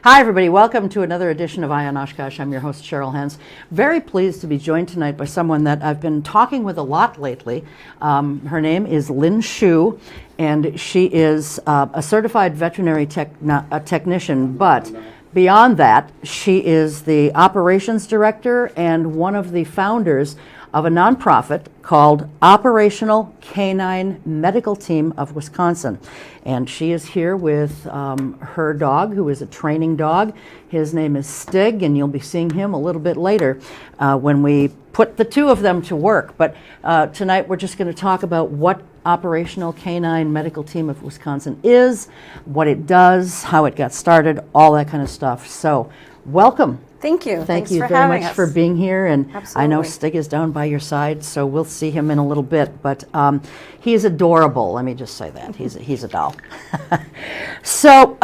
Hi, everybody. Welcome to another edition of Eye on Oshkosh. I'm your host, Cheryl Hentz. Very pleased to be joined tonight by someone that I've been talking with a lot lately. Her name is Lyn Schuh, and she is a certified veterinary technician, but beyond that, she is the operations director and one of the founders of a nonprofit called Operational Canine Medical Team of Wisconsin. And she is here with her dog, who is a training dog. His name is Stig, and you'll be seeing him a little bit later when we put the two of them to work. But tonight we're just going to talk about what Operational Canine Medical Team of Wisconsin is, what it does, how it got started, all that kind of stuff. So welcome. Thank you. Thank you for very having much us. for being here. And Absolutely. I know Stig is down by your side, so we'll see him in a little bit. But he is adorable. Let me just say that. He's a doll. So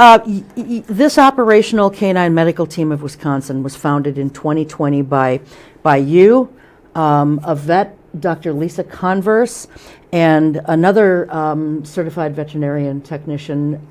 this Operational Canine Medical Team of Wisconsin was founded in 2020 by you, a vet, Dr. Lisa Converse, and another certified veterinarian technician,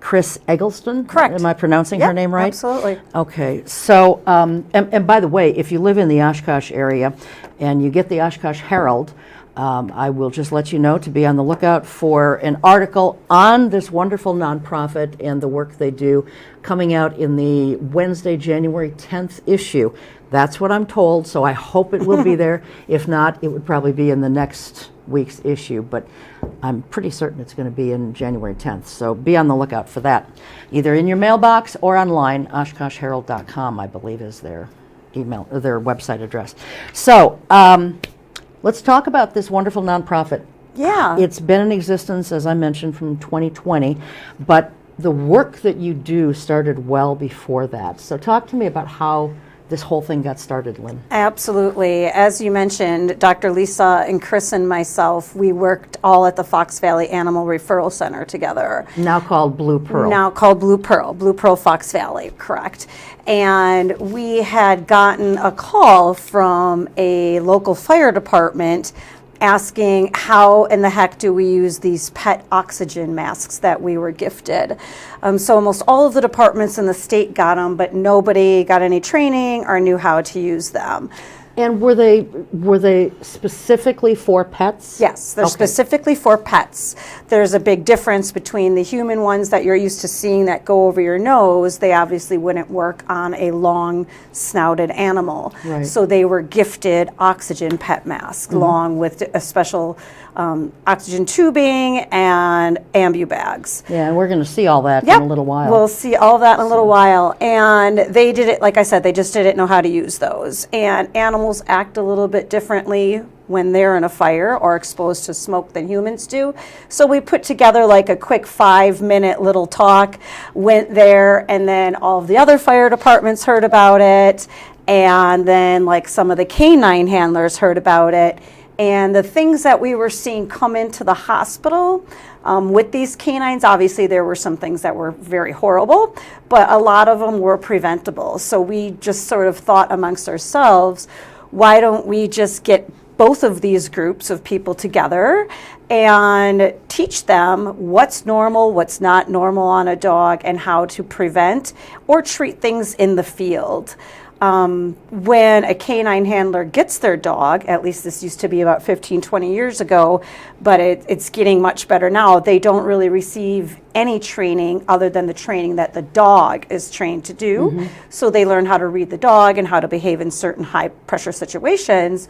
Chris Eggleston. Correct. Am I pronouncing her name right? Absolutely. Okay. So, and by the way, if you live in the Oshkosh area and you get the Oshkosh Herald, I will just let you know to be on the lookout for an article on this wonderful nonprofit and the work they do coming out in the Wednesday, January 10th issue. That's what I'm told, so I hope it will be there. If not, it would probably be in the next week's issue, but I'm pretty certain it's going to be in January 10th, so be on the lookout for that. Either in your mailbox or online, oshkoshherald.com, I believe, is their email, or their website address. So let's talk about this wonderful nonprofit. Yeah. It's been in existence, as I mentioned, from 2020, but the work that you do started well before that. So talk to me about how this whole thing got started, Lyn. Absolutely. As you mentioned, Dr. Lisa and Chris and myself, we worked all at the Fox Valley Animal Referral Center together. Now called Blue Pearl. Now called Blue Pearl Fox Valley, correct. And we had gotten a call from a local fire department asking how in the heck do we use these pet oxygen masks that we were gifted. So almost all of the departments in the state got them, but nobody got any training or knew how to use them. And were they specifically for pets? Yes, they're specifically for pets. There's a big difference between the human ones that you're used to seeing that go over your nose. They obviously wouldn't work on a long snouted animal. Right. So they were gifted oxygen pet masks along with a special oxygen tubing and ambu bags. Yeah, and we're going to see all that in a little while. We'll see all that in a little while. And they did it, like I said, they just didn't know how to use those. And animals act a little bit differently when they're in a fire or exposed to smoke than humans do. So we put together like a quick 5-minute little talk, went there, and then all of the other fire departments heard about it. And then like some of the canine handlers heard about it. And the things that we were seeing come into the hospital with these canines, obviously there were some things that were very horrible, but a lot of them were preventable. So we just sort of thought amongst ourselves, why don't we just get both of these groups of people together and teach them what's normal, what's not normal on a dog, and how to prevent or treat things in the field. When a canine handler gets their dog, at least this used to be about 15, 20 years ago, but it's getting much better now, they don't really receive any training other than the training that the dog is trained to do. So they learn how to read the dog and how to behave in certain high pressure situations.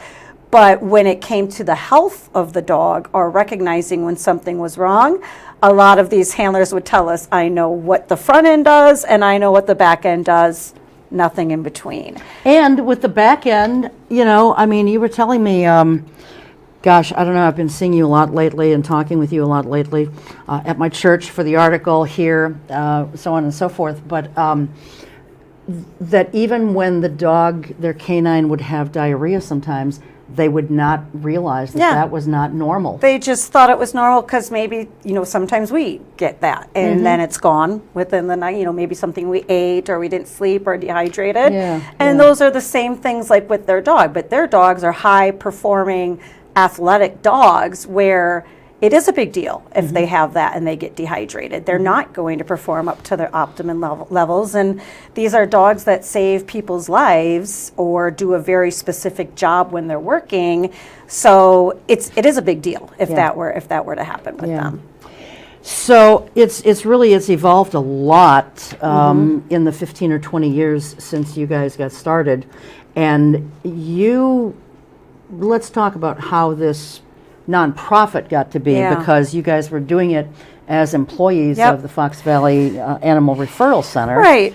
But when it came to the health of the dog or recognizing when something was wrong, a lot of these handlers would tell us, I know what the front end does and I know what the back end does. Nothing in between. And with the back end, you know, I mean, you were telling me, gosh, I don't know, I've been seeing you a lot lately and talking with you a lot lately at my church for the article here, so on and so forth. But that even when the dog, their canine, would have diarrhea sometimes, they would not realize that that was not normal. They just thought it was normal because maybe, you know, sometimes we get that and then it's gone within the night, you know, maybe something we ate or we didn't sleep or dehydrated. And those are the same things like with their dog, but their dogs are high performing athletic dogs where it is a big deal if they have that and they get dehydrated. They're not going to perform up to their optimum levels. And these are dogs that save people's lives or do a very specific job when they're working. So it is a big deal if that were to happen with them. So it's evolved a lot in the 15 or 20 years since you guys got started. And let's talk about how this nonprofit got to be, because you guys were doing it as employees of the Fox Valley Animal Referral Center. Right.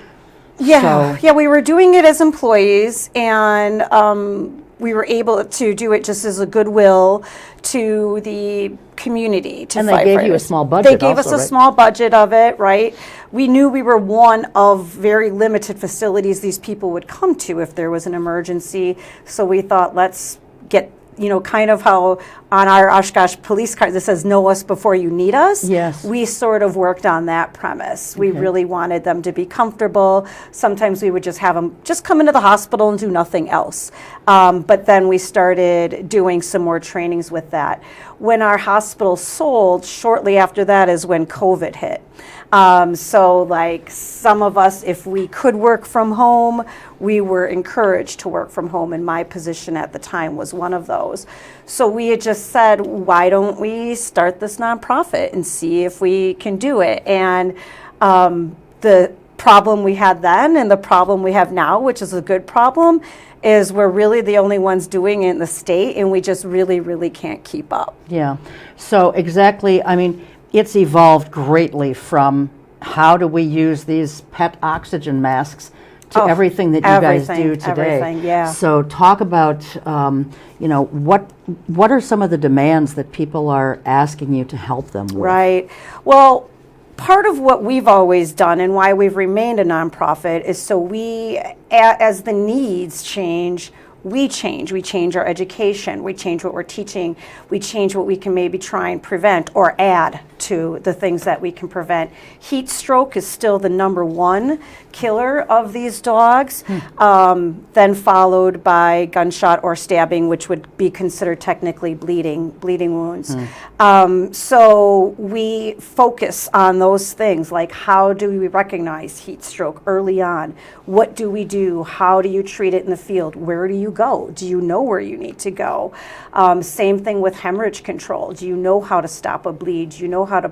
Yeah. So, we were doing it as employees, and we were able to do it just as a goodwill to the community. And they gave you a small budget. They gave us a small budget of it, right? We knew we were one of very limited facilities these people would come to if there was an emergency. So we thought, let's get, kind of how on our Oshkosh police card that says, know us before you need us. Yes. We sort of worked on that premise. We really wanted them to be comfortable. Sometimes we would just have them just come into the hospital and do nothing else. But then we started doing some more trainings with that. When our hospital sold, shortly after that is when COVID hit. So like some of us, if we could work from home, we were encouraged to work from home, and my position at the time was one of those. So we had just said, why don't we start this nonprofit and see if we can do it? And the problem we had then and the problem we have now, which is a good problem, is we're really the only ones doing it in the state, and we just really, really can't keep up. Yeah. So exactly, I mean, it's evolved greatly from how do we use these pet oxygen masks to everything that you guys do today. Everything, yeah. So talk about, what are some of the demands that people are asking you to help them with? Right. Well, part of what we've always done and why we've remained a nonprofit is so we, as the needs change, we change our education, we change what we're teaching, we change what we can maybe try and prevent or add to the things that we can prevent. Heat stroke is still the #1 killer of these dogs, then followed by gunshot or stabbing, which would be considered technically bleeding wounds. So we focus on those things, like how do we recognize heat stroke early on? What do we do? How do you treat it in the field? Where do you go? Do you know where you need to go? Same thing with hemorrhage control. Do you know how to stop a bleed? Do you know how to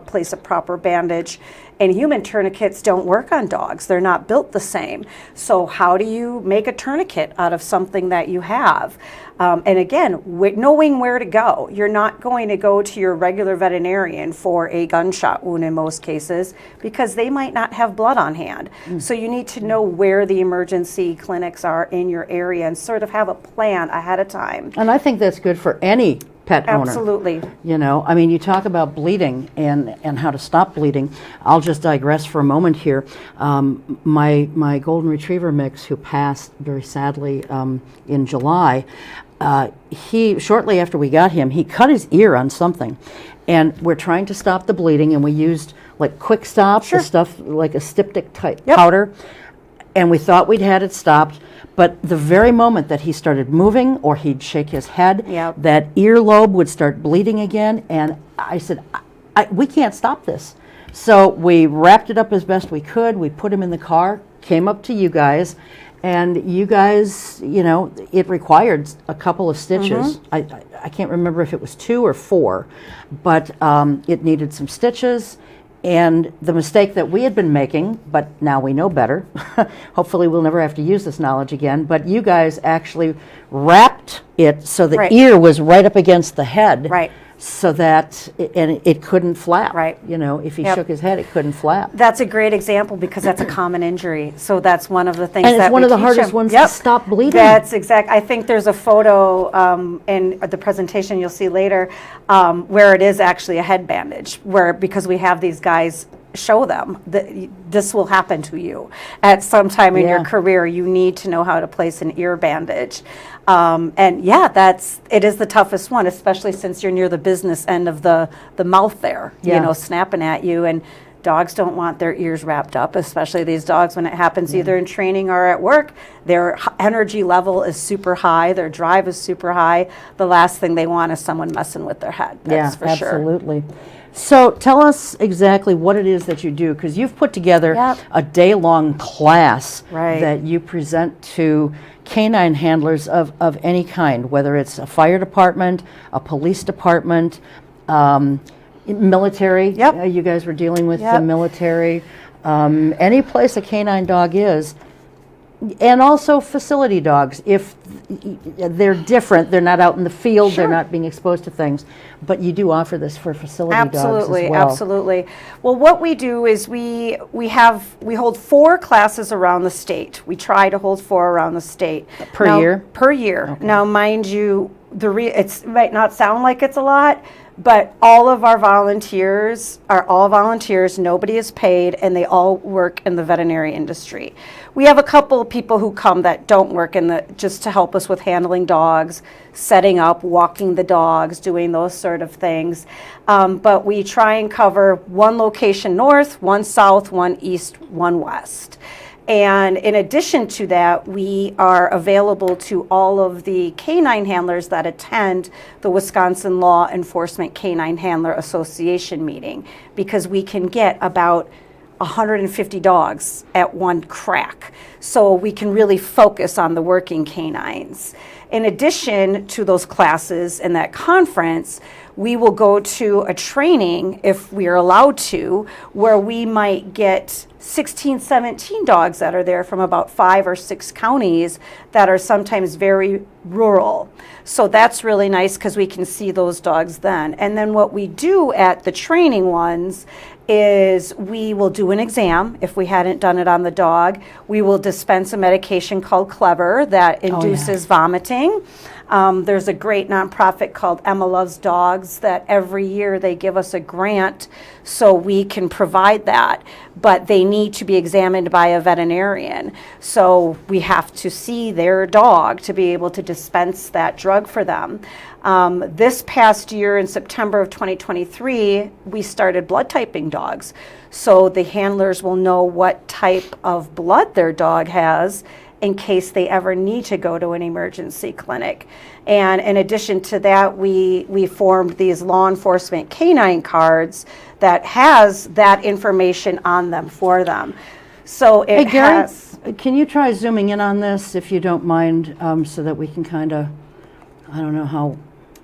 place a proper bandage? And human tourniquets don't work on dogs. They're not built the same. So how do you make a tourniquet out of something that you have? And again, knowing where to go. You're not going to go to your regular veterinarian for a gunshot wound in most cases because they might not have blood on hand. So you need to know where the emergency clinics are in your area and sort of have a plan ahead of time. And I think that's good for any pet owner. Absolutely. I mean, you talk about bleeding and how to stop bleeding. I'll just digress for a moment here. My golden retriever mix, who passed very sadly in July, he, shortly after we got him, he cut his ear on something. And we're trying to stop the bleeding, and we used like quick stop, the stuff like a styptic type powder. And we thought we'd had it stopped. But the very moment that he started moving or he'd shake his head, that earlobe would start bleeding again. And I said, we can't stop this. So we wrapped it up as best we could. We put him in the car, came up to you guys. And you guys, it required a couple of stitches. I can't remember if it was 2 or 4, but it needed some stitches. And the mistake that we had been making, but now we know better, hopefully we'll never have to use this knowledge again, but you guys actually wrapped it so the ear was right up against the head. Right. So that it couldn't flap. Right. If he shook his head, it couldn't flap. That's a great example because that's a common injury. So that's one of the things and that it's one we of the teach hardest them. ones to stop bleeding. That's exact. I think there's a photo in the presentation you'll see later where it is actually a head bandage, because we have these guys show them that this will happen to you at some time in your career. You need to know how to place an ear bandage. It is the toughest one, especially since you're near the business end of the mouth there, snapping at you. And Dogs don't want their ears wrapped up, especially these dogs when it happens either in training or at work. Their energy level is super high, their drive is super high. The last thing they want is someone messing with their head. That's for sure. Absolutely. So tell us exactly what it is that you do, because you've put together a day-long class that you present to canine handlers of any kind, whether it's a fire department, a police department, military. You guys were dealing with the military. Any place a canine dog is, and also facility dogs. If they're different, they're not out in the field, they're not being exposed to things, but you do offer this for facility dogs as well. Absolutely. Well, what we do is we hold 4 classes around the state. We try to hold 4 around the state per year. Per year. Okay. Now, mind you, it might not sound like it's a lot, but all of our volunteers are all volunteers. Nobody is paid, and they all work in the veterinary industry. We have a couple of people who come that don't work just to help us with handling dogs, setting up, walking the dogs, doing those sort of things. But we try and cover 1 location north, 1 south, 1 east, 1 west. And in addition to that, we are available to all of the canine handlers that attend the Wisconsin Law Enforcement Canine Handler Association meeting, because we can get about 150 dogs at one crack. So we can really focus on the working canines. In addition to those classes and that conference, we will go to a training, if we are allowed to, where we might get 16, 17 dogs that are there from about 5 or 6 counties that are sometimes very rural. So that's really nice because we can see those dogs then. And then what we do at the training ones is we will do an exam. If we hadn't done it on the dog, we will dispense a medication called Clever that induces vomiting. There's a great nonprofit called Emma Loves Dogs that every year they give us a grant so we can provide that, but they need to be examined by a veterinarian. So we have to see their dog to be able to dispense that drug for them. This past year in September of 2023, we started blood typing dogs. So the handlers will know what type of blood their dog has in case they ever need to go to an emergency clinic. And in addition to that, we formed these law enforcement canine cards that has that information on them for them. So it has... Can you try zooming in on this, if you don't mind, so that we can kind of, I don't know how...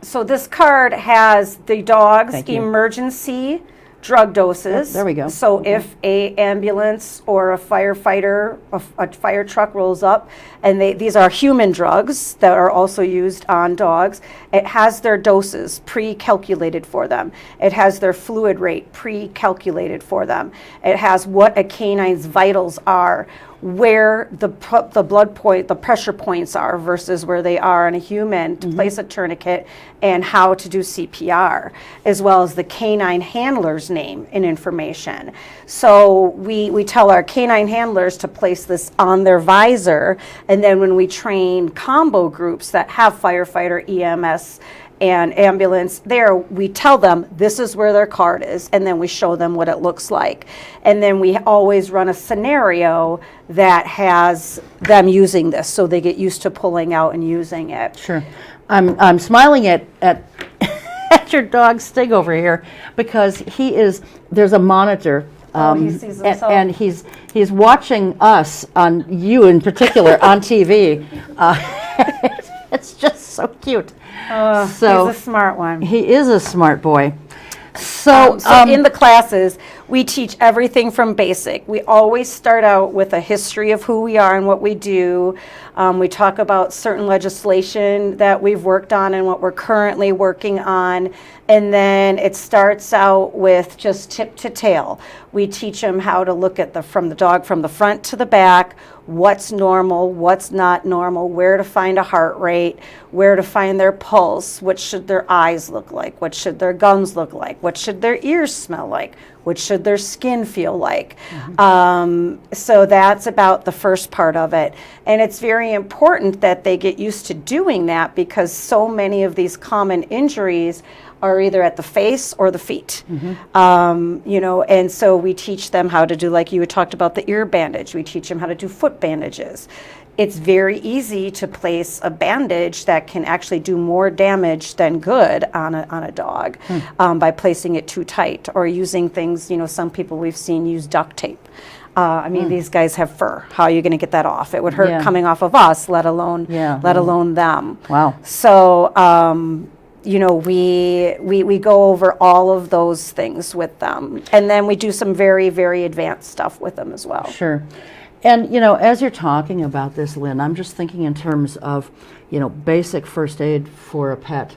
So this card has the dog's emergency drug doses. There we go. So if a ambulance or a firefighter, a fire truck rolls up, and these are human drugs that are also used on dogs, it has their doses pre-calculated for them. It has their fluid rate pre-calculated for them. It has what a canine's vitals are, where the blood point, the pressure points are versus where they are in a human to place a tourniquet, and how to do CPR, as well as the canine handler's name and information. So we tell our canine handlers to place this on their visor, and then when we train combo groups that have firefighter, EMS, and ambulance, there we tell them this is where their card is, and then we show them what it looks like. And then we always run a scenario that has them using this, so they get used to pulling out and using it. Sure. I'm smiling at at your dog Stig over here, because there's a monitor. He sees himself. And he's watching us, on you in particular, on TV. It's just so cute. He's a smart one. He is a smart boy. So in the classes, we teach everything from basic. We always start out with a history of who we are and what we do. We talk about certain legislation that we've worked on and what we're currently working on. And then it starts out with just tip to tail. We teach them how to look at from the dog from the front to the back, what's normal, what's not normal, where to find a heart rate, where to find their pulse, what should their eyes look like, what should their gums look like, what should their ears smell like, what should their skin feel like. So that's about the first part of it. And it's very important that they get used to doing that, because so many of these common injuries are either at the face or the feet. You know, and so we teach them how to do, like you had talked about, the ear bandage. We teach them how to do foot bandages. It's very easy to place a bandage that can actually do more damage than good on a dog by placing it too tight, or using things, you know, some people we've seen use duct tape. I mean, these guys have fur. How are you going to get that off? It would hurt coming off of us, let alone them. Wow. So, you know, we go over all of those things with them, and then we do some very, very advanced stuff with them as well. Sure. And, you know, as you're talking about this, Lyn, I'm just thinking in terms of, you know, basic first aid for a pet,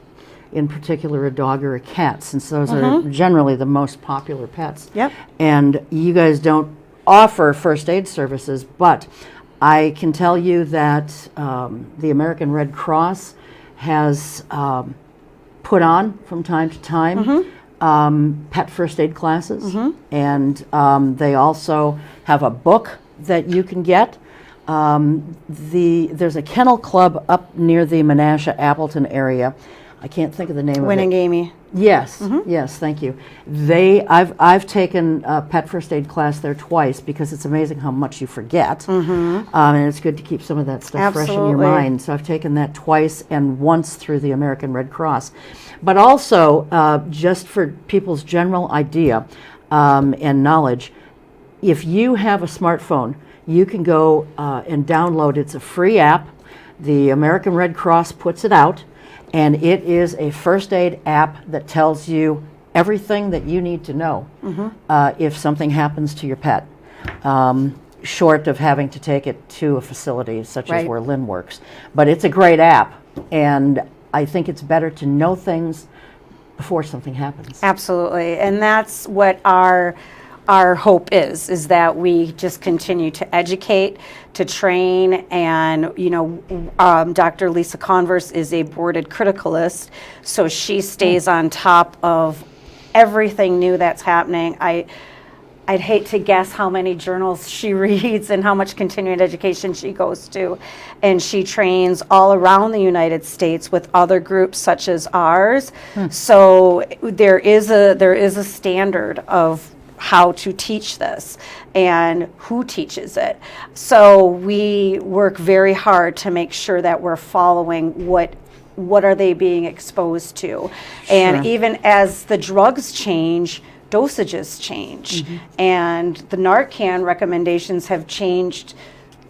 in particular a dog or a cat, since those are generally the most popular pets. Yep. And you guys don't offer first aid services, but I can tell you that the American Red Cross has put on from time to time pet first aid classes, and they also have a book that you can get. There's a kennel club up near the Menasha Appleton area. I can't think of the name Winning of it. Amy. Yes, yes, thank you. I've taken a pet first aid class there twice, because it's amazing how much you forget, and it's good to keep some of that stuff fresh in your mind. So I've taken that twice and once through the American Red Cross. But also, just for people's general idea and knowledge, if you have a smartphone, you can go and download. It's a free app. The American Red Cross puts it out, and it is a first aid app that tells you everything that you need to know if something happens to your pet, short of having to take it to a facility such as where Lyn works. But it's a great app, and I think it's better to know things before something happens. Absolutely, and that's what our hope is that we just continue to educate, to train, and, you know, Dr. Lisa Converse is a boarded criticalist, so she stays on top of everything new that's happening. I'd hate to guess how many journals she reads and how much continuing education she goes to. And she trains all around the United States with other groups such as ours. So there is a standard of how to teach this and who teaches it. So we work very hard to make sure that we're following what are they being exposed to. And even as the drugs change, dosages change. And the Narcan recommendations have changed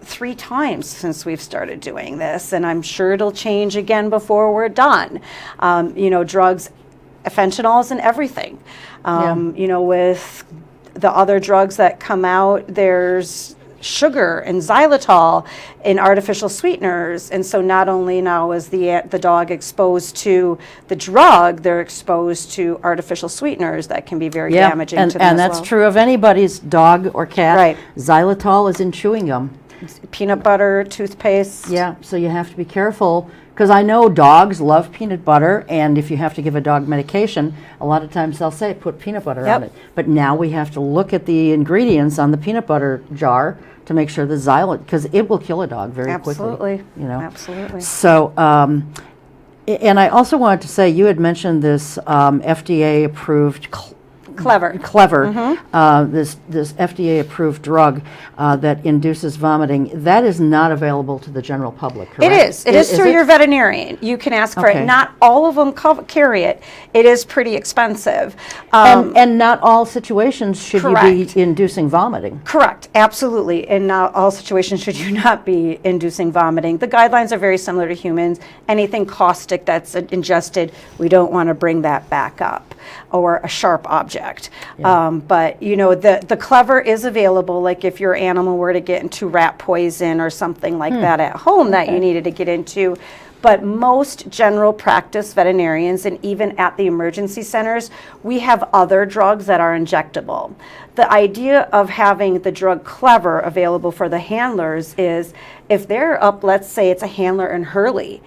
3 times since we've started doing this, and I'm sure it'll change again before we're done. You know, drugs, fentanyl is in everything. You know, with the other drugs that come out, there's sugar and xylitol and artificial sweeteners, and so not only now is the dog exposed to the drug, they're exposed to artificial sweeteners that can be very damaging to them and that's true of anybody's dog or cat. Right. Xylitol is in chewing gum. Peanut butter, toothpaste. Yeah, so you have to be careful, because I know dogs love peanut butter, and if you have to give a dog medication, a lot of times they'll say put peanut butter on it. But now we have to look at the ingredients on the peanut butter jar to make sure the xylitol, because it will kill a dog very quickly. Absolutely. You know? Absolutely. So, and I also wanted to say, you had mentioned this FDA-approved Clever. This FDA-approved drug that induces vomiting. That is not available to the general public, correct? It is. It is through your veterinarian. You can ask for it. Not all of them carry it. It is pretty expensive. And not all situations should you be inducing vomiting. Correct. Absolutely. In not all situations should you not be inducing vomiting. The guidelines are very similar to humans. Anything caustic that's ingested, we don't want to bring that back up, or a sharp object. But, you know, the Clever is available, like if your animal were to get into rat poison or something like that at home that you needed to get into. But most general practice veterinarians, and even at the emergency centers, we have other drugs that are injectable. The idea of having the drug Clever available for the handlers is, if they're up, let's say it's a handler in Hurley,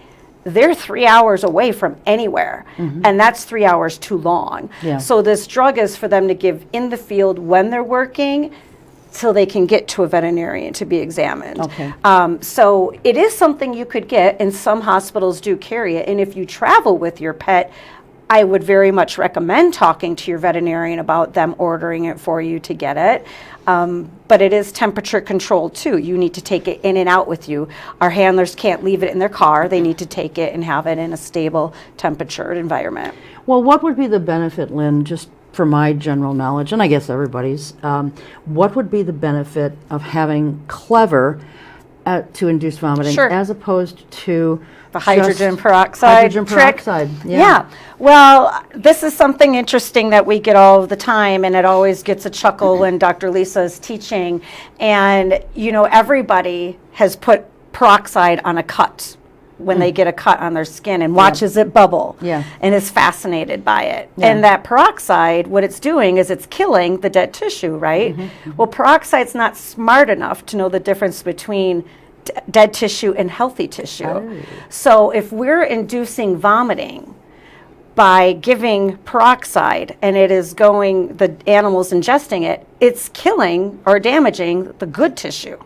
they're 3 hours away from anywhere, and that's 3 hours too long. So this drug is for them to give in the field when they're working, so they can get to a veterinarian to be examined. So it is something you could get, and some hospitals do carry it. And if you travel with your pet, I would very much recommend talking to your veterinarian about them ordering it for you to get it. But it is temperature controlled too. You need to take it in and out with you. Our handlers can't leave it in their car. They need to take it and have it in a stable temperature environment. Well, what would be the benefit, Lyn, just for my general knowledge, and I guess everybody's, what would be the benefit of having Clever to induce vomiting as opposed to the hydrogen peroxide hydrogen trick? peroxide? Yeah. Well, this is something interesting that we get all the time, and it always gets a chuckle when Dr. Lisa is teaching. And, you know, everybody has put peroxide on a cut when they get a cut on their skin and watches it bubble and is fascinated by it. And that peroxide, what it's doing is it's killing the dead tissue, right? Well, peroxide's not smart enough to know the difference between dead tissue and healthy tissue. So if we're inducing vomiting by giving peroxide and it is going, the animal's ingesting it, it's killing or damaging the good tissue.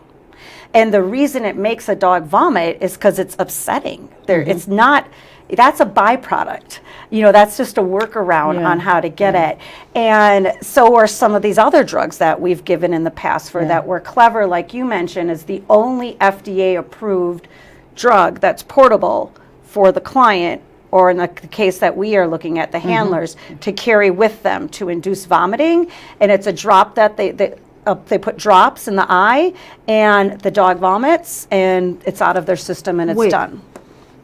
And the reason it makes a dog vomit is because it's upsetting. It's not, that's a byproduct. You know, that's just a workaround on how to get it. And so are some of these other drugs that we've given in the past for that were Clever, like you mentioned, is the only FDA approved drug that's portable for the client, or in the case that we are looking at, the handlers, to carry with them to induce vomiting. And it's a drop that they put drops in the eye, and the dog vomits, and it's out of their system, and it's done.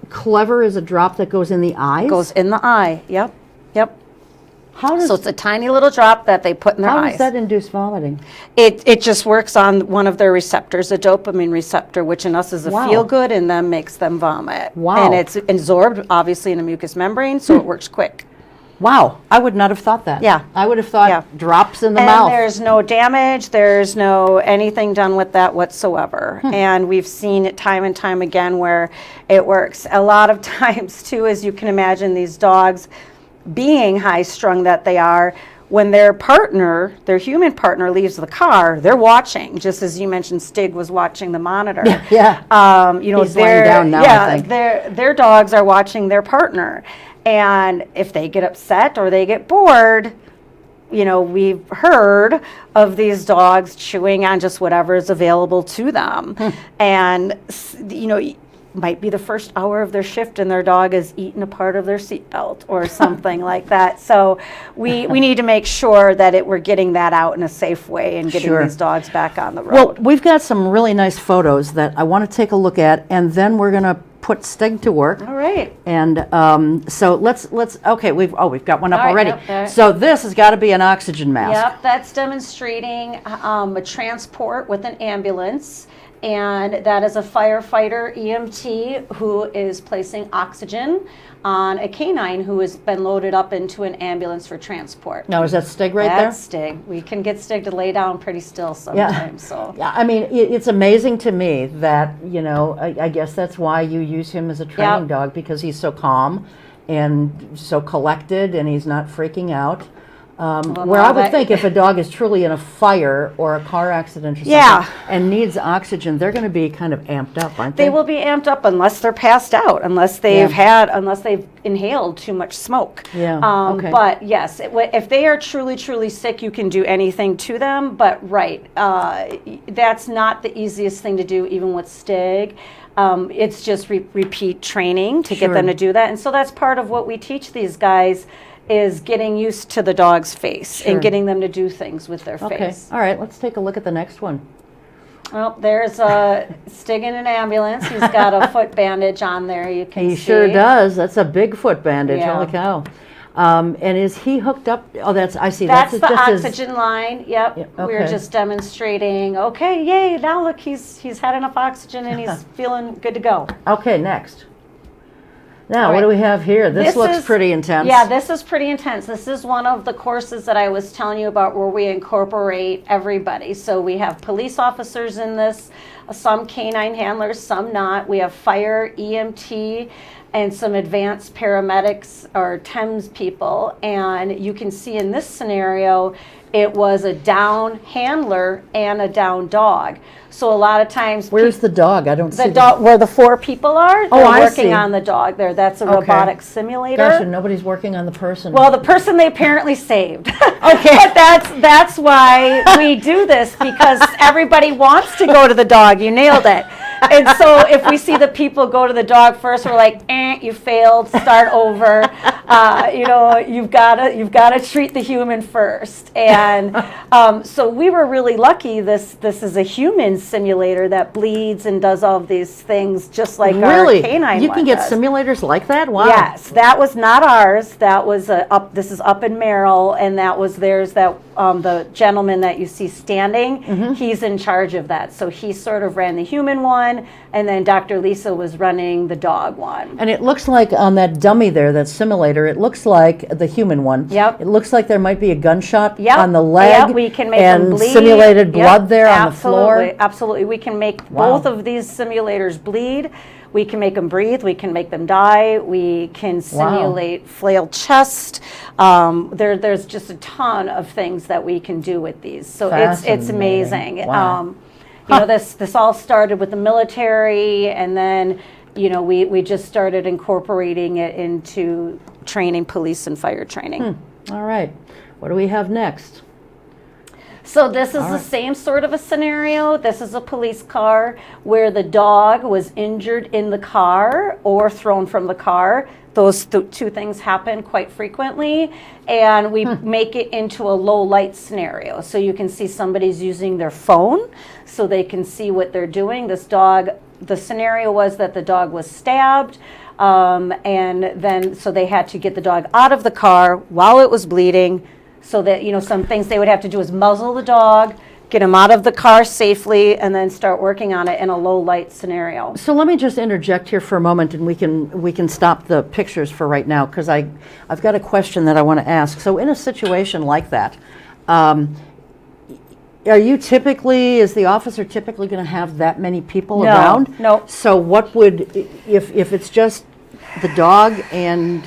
Clever is a drop that goes in the eyes? Goes in the eye, yep. How does, so it's a tiny little drop that they put in their eyes. How does that induce vomiting? It just works on one of their receptors, a dopamine receptor, which in us is a feel-good, and then makes them vomit. And it's absorbed, obviously, in the mucous membrane, so it works quick. Wow, I would not have thought that. Yeah. I would have thought drops in the mouth. And there's no damage, there's no anything done with that whatsoever. And we've seen it time and time again where it works. A lot of times, too, as you can imagine, these dogs, being high-strung that they are, when their partner, their human partner, leaves the car, they're watching, just as you mentioned, Stig was watching the monitor. You know, he's laying down now, I think. Their dogs are watching their partner. And if they get upset or they get bored, you know, we've heard of these dogs chewing on just whatever is available to them. And, you know, might be the first hour of their shift and their dog is eating a part of their seatbelt or something like that. So we need to make sure that we're getting that out in a safe way and getting these dogs back on the road. Well, we've got some really nice photos that I want to take a look at, and then we're going to put Stig to work. All right. And so let's okay, we've got one up already. Yep. So this has got to be an oxygen mask. Yep, that's demonstrating a transport with an ambulance. And that is a firefighter EMT who is placing oxygen on a canine who has been loaded up into an ambulance for transport. Now, is that Stig right there? That's Stig. We can get Stig to lay down pretty still sometimes. So. Yeah, I mean, it's amazing to me that, you know, I guess that's why you use him as a training dog, because he's so calm and so collected and he's not freaking out. Where I would think if a dog is truly in a fire or a car accident or something and needs oxygen, they're going to be kind of amped up, aren't they? They will be amped up unless they're passed out, unless they've inhaled too much smoke. But yes, if they are truly, truly sick, you can do anything to them. But that's not the easiest thing to do, even with Stig. It's just repeat training to get them to do that. And so that's part of what we teach these guys, is getting used to the dog's face and getting them to do things with their face. All right, let's take a look at the next one. Well, there's Stig in an ambulance. He's got a foot bandage on there, you can see. He sure does. That's a big foot bandage. Holy cow. And is he hooked up? Oh, I see. That's the oxygen line. Yep. We're just demonstrating. Okay, yay. Now look, he's had enough oxygen and he's feeling good to go. Okay, next. Now, what do we have here? This looks pretty intense. Yeah, this is pretty intense. This is one of the courses that I was telling you about where we incorporate everybody. So we have police officers in this, some canine handlers, some not. We have fire, EMT, and some advanced paramedics or TEMS people. And you can see in this scenario, it was a down handler and a down dog. So a lot of times, Where's the dog? I don't see the dog where the 4 people are. Oh, They're I working see. on the dog there. That's a Okay. robotic simulator. Gosh, and nobody's working on the person. Well, the person they apparently saved. Okay. But that's why we do this, because everybody wants to go to the dog. You nailed it. And so if we see the people go to the dog first, we're like, you failed. Start over. You've got to treat the human first. And so we were really lucky. This is a human simulator that bleeds and does all of these things just like Really? our canine You one can get does. simulators like that? Wow. Yes, that was not ours. That was this is up in Merrill, and that was theirs. That the gentleman that you see standing, he's in charge of that. So he sort of ran the human one, and then Dr. Lisa was running the dog one. And it looks like on that dummy there, that simulator, it looks like the human one. Yep. It looks like there might be a gunshot Yep. on the leg. Yep, we can make them and bleed. simulated Yep, blood there on the floor. Absolutely. We can make Wow. both of these simulators bleed. We can make them breathe. We can make them die. We can simulate flailed chest. There's just a ton of things that we can do with these. So it's Fascinating. amazing. Wow. This all started with the military, and then we just started incorporating it into training, police and fire training. All right. What do we have next? So this is the same sort of a scenario. This is a police car where the dog was injured in the car or thrown from the car. Those two things happen quite frequently, and we make it into a low light scenario. So you can see somebody's using their phone so they can see what they're doing. This dog, the scenario was that the dog was stabbed, and then so they had to get the dog out of the car while it was bleeding. So that, some things they would have to do is muzzle the dog, get him out of the car safely, and then start working on it in a low light scenario. So let me just interject here for a moment, and we can stop the pictures for right now, because I've got a question that I want to ask. So in a situation like that, is the officer typically going to have that many people around? No. So what would, if it's just the dog and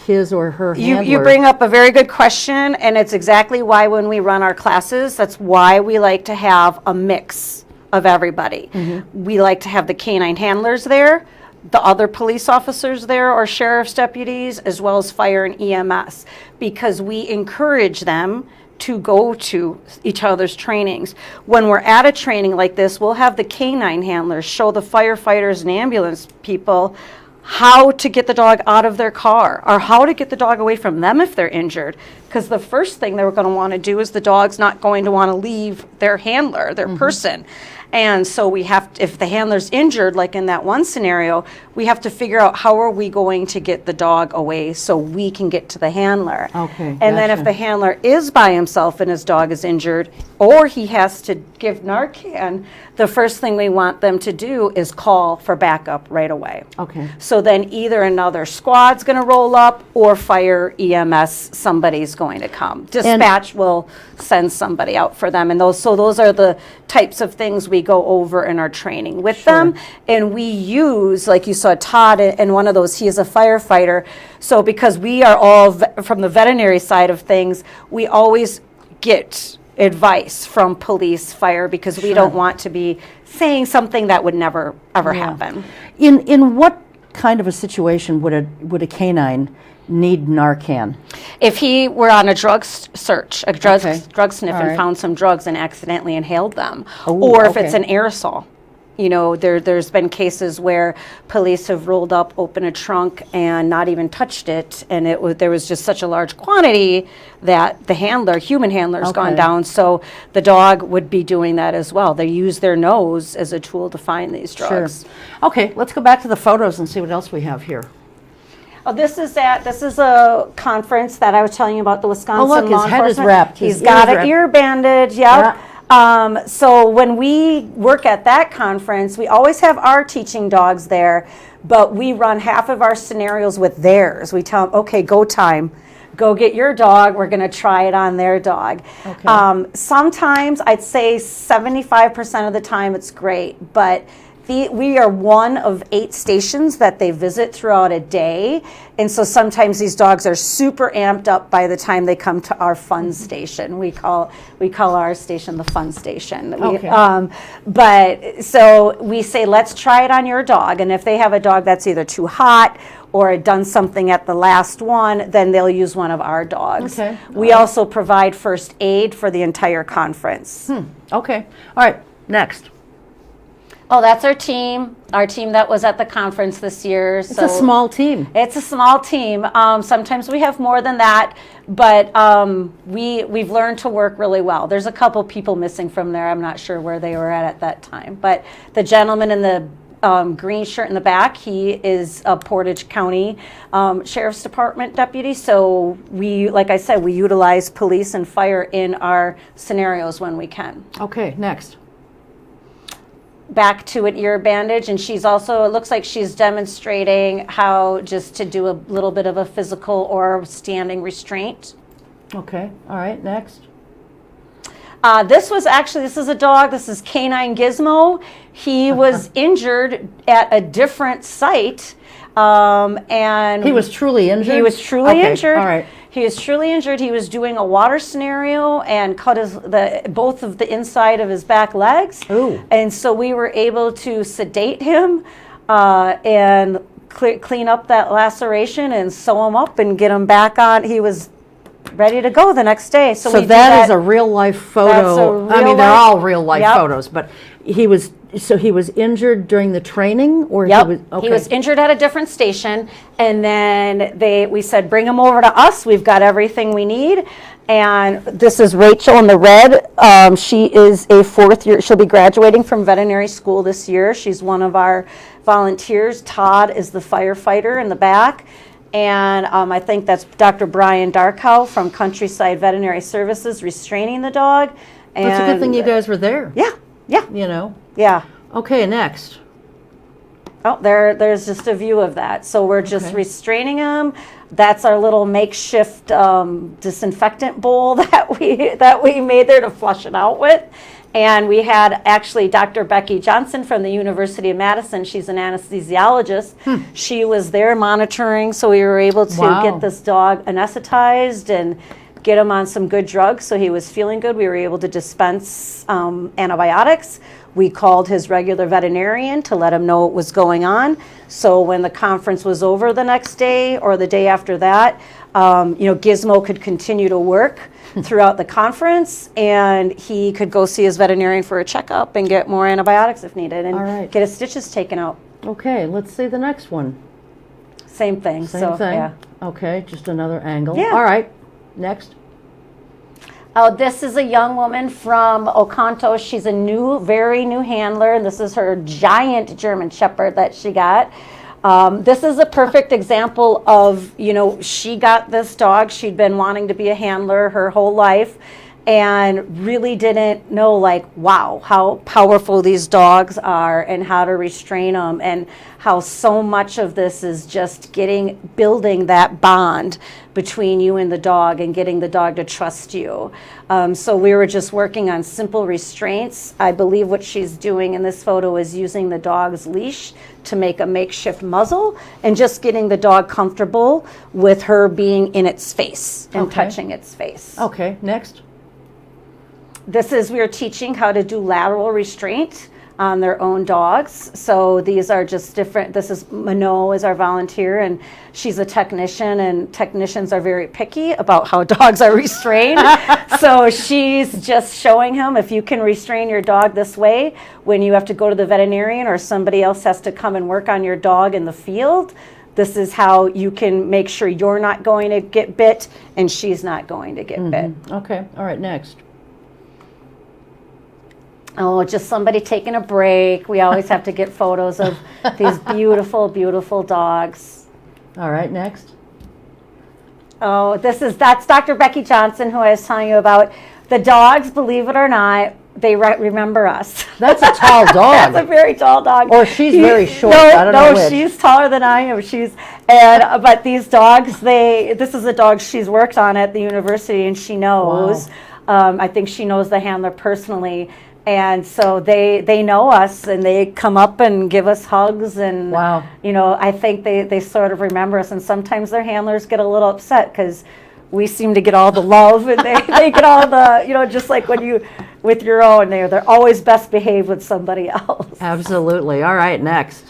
his or her handler? You bring up a very good question, and it's exactly why when we run our classes, that's why we like to have a mix of everybody. We like to have the canine handlers there, the other police officers there or sheriff's deputies, as well as fire and EMS, because we encourage them to go to each other's trainings. When we're at a training like this, we'll have the canine handlers show the firefighters and ambulance people how to get the dog out of their car, or how to get the dog away from them if they're injured. Because the first thing they're going to want to do is the dog's not going to want to leave their handler, their person. And so we have, if the handler's injured, like in that one scenario, we have to figure out how are we going to get the dog away so we can get to the handler. Okay, And then if gotcha. the handler is by himself and his dog is injured, or he has to give Narcan, the first thing we want them to do is call for backup right away. Okay. So then either another squad's going to roll up, or fire EMS, somebody's going to come. Dispatch will send somebody out for them. And those are the types of things we go over in our training with them. And we use, like you saw Todd in one of those, he is a firefighter. So because we are all from the veterinary side of things, we always get advice from police, fire, because we don't want to be saying something that would never ever happen. In what kind of a situation would a canine need Narcan? If he were on a drug search, a drug sniff, All and right. found some drugs and accidentally inhaled them, Oh, or if okay. it's an aerosol. There's been cases where police have rolled up, opened a trunk, and not even touched it, and there was just such a large quantity that the human handler's gone Okay. down. So the dog would be doing that as well. They use their nose as a tool to find these drugs. Okay, let's go back to the photos and see what else we have here. Oh, this is a conference that I was telling you about, the Wisconsin Oh, look, law his head is enforcement. wrapped, his He's got ears an wrapped. ear bandage, yep. So when we work at that conference, we always have our teaching dogs there, but we run half of our scenarios with theirs. We tell them, okay, go time. Go get your dog. We're going to try it on their dog. Okay. Sometimes, I'd say 75% of the time it's great, but we are one of 8 stations that they visit throughout a day. And so sometimes these dogs are super amped up by the time they come to our fun station. We call our station the fun station. Okay. But so we say, let's try it on your dog. And if they have a dog that's either too hot or had done something at the last one, then they'll use one of our dogs. Okay. We also provide first aid for the entire conference. Okay. All right. Next. Oh, that's our team that was at the conference this year. It's a small team. It's a small team. Sometimes we have more than that, but we've learned to work really well. There's a couple people missing from there. I'm not sure where they were at that time. But the gentleman in the green shirt in the back, he is a Portage County Sheriff's Department deputy. So we, like I said, we utilize police and fire in our scenarios when we can. Okay. Next. Back to an ear bandage, and she's also, it looks like she's demonstrating how just to do a little bit of a physical or standing restraint. Okay. All right. Next. This is a dog. This is Canine Gizmo. He was injured at a different site. And He was truly injured? He was truly Okay. injured. All right. He was truly injured. He was doing a water scenario and cut both of the inside of his back legs. Ooh. And so we were able to sedate him and clean up that laceration and sew him up and get him back on. He was ready to go the next day. So we that is a real life photo. That's a real I mean, they're life- all real life Yep. photos, but he was injured during the training, or Yep. he He was injured at a different station, and then we said, bring him over to us. We've got everything we need. And this is Rachel in the red. She is a 4th year. She'll be graduating from veterinary school this year. She's one of our volunteers. Todd is the firefighter in the back. And I think that's Dr. Brian Darkow from Countryside Veterinary Services restraining the dog. And It's a good thing you guys were there. Yeah, yeah, You know. yeah. Okay. Next. Oh, there's just a view of that. So we're just Okay. restraining him. That's our little makeshift disinfectant bowl that we made there to flush it out with. And we had actually Dr. Becky Johnson from the University of Madison. She's an anesthesiologist. She was there monitoring, so we were able to Wow. get this dog anesthetized and get him on some good drugs so he was feeling good. We were able to dispense antibiotics. We called his regular veterinarian to let him know what was going on. So when the conference was over the next day or the day after that, Gizmo could continue to work throughout the conference, and he could go see his veterinarian for a checkup and get more antibiotics if needed, and All right. get his stitches taken out. Okay. Let's see the next one. Same thing. Same thing. Yeah. Okay. Just another angle. Yeah. All right. Next. Oh, this is a young woman from Oshkosh. She's a very new handler, and this is her giant German Shepherd that she got. This is a perfect example of, she got this dog. She'd been wanting to be a handler her whole life and really didn't know, wow, how powerful these dogs are and how to restrain them, and how so much of this is just building that bond between you and the dog and getting the dog to trust you. So we were just working on simple restraints. I believe what she's doing in this photo is using the dog's leash to make a makeshift muzzle and just getting the dog comfortable with her being in its face and Okay. touching its face. Okay. Next. We are teaching how to do lateral restraint on their own dogs. So these are just different. This is Minot is our volunteer, and she's a technician, and technicians are very picky about how dogs are restrained. So she's just showing him, if you can restrain your dog this way, when you have to go to the veterinarian or somebody else has to come and work on your dog in the field, this is how you can make sure you're not going to get bit and she's not going to get bit. Okay. All right. Next. Oh, just somebody taking a break. We always have to get photos of these beautiful, beautiful dogs. All right. Next. Oh, that's Dr. Becky Johnson, who I was telling you about. The dogs, believe it or not, they remember us. That's a tall dog. That's a very tall dog. Or she's very short. I don't know which. She's taller than I am. But these dogs, this is a dog she's worked on at the university, and she knows. Wow. I think she knows the handler personally. And so they know us, and they come up and give us hugs, and Wow. I think they sort of remember us, and sometimes their handlers get a little upset because we seem to get all the love, and they get all the, just like when you, with your own, they're always best behaved with somebody else. Absolutely. All right, next.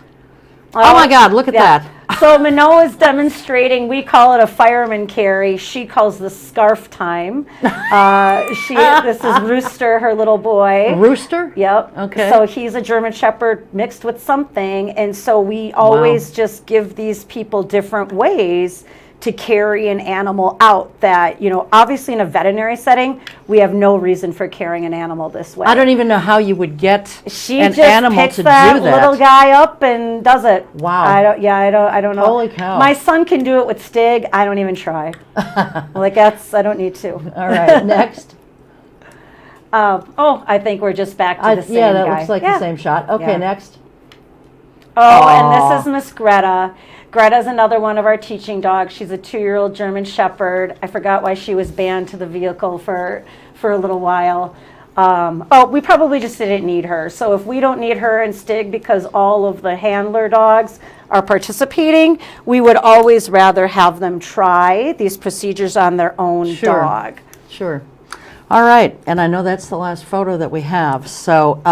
Oh my God, look at Yeah. that. So Manoa is demonstrating, we call it a fireman carry. She calls this scarf time. This is Rooster, her little boy. Rooster? Yep. Okay. So he's a German Shepherd mixed with something. And so we always just give these people different ways to carry an animal out that, obviously in a veterinary setting, we have no reason for carrying an animal this way. I don't even know how you would get She an just animal picks to that do that. little guy up and does it. Wow. I don't know. Holy cow. My son can do it with Stig. I don't even try. I don't need to. All right, next. I think we're just back to the same Yeah, that guy. looks like the same shot. Okay, Yeah. next. And this is Miss Greta. Greta's another one of our teaching dogs. She's a 2-year-old German Shepherd. I forgot why she was banned to the vehicle for a little while. We probably just didn't need her. So if we don't need her and Stig because all of the handler dogs are participating, we would always rather have them try these procedures on their own dog. Sure. All right, and I know that's the last photo that we have. So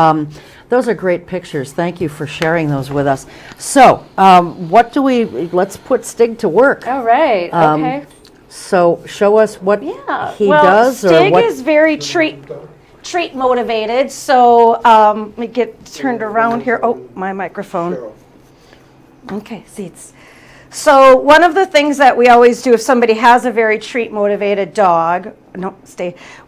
those are great pictures. Thank you for sharing those with us. So let's put Stig to work. All right, okay. So show us what he does. Stig is very treat motivated. So let me get turned around here. Oh, my microphone. Okay, seats. So one of the things that we always do if somebody has a very treat motivated dog,